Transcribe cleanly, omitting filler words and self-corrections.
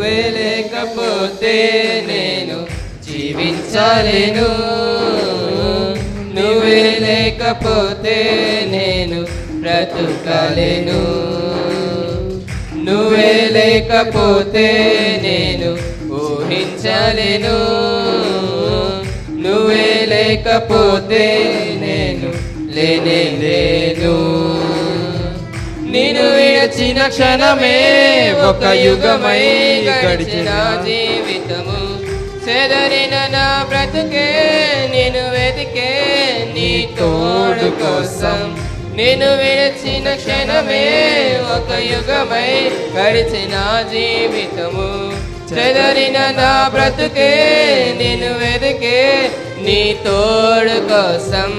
నువ్వే లేకపోతే నేను జీవించలేను, నువ్వే లేకపోతే నేను బ్రతుకలేను, నువ్వే లేకపోతే నేను ఊహించలేను, నువ్వే లేకపోతే నేను లేనే లేను. నిన్ను విడిచిన క్షణమే ఒక యుగమై గడిచిన జీవితము, చెదరిన నా బ్రతుకే నిన్ను వెతికే నీ తోడు కోసం. నిన్ను విడిచిన క్షణమే ఒక యుగమై గడిచిన జీవితము, చెదరిన నా బ్రతుకే నిన్ను వెతికే నీ తోడు కోసం.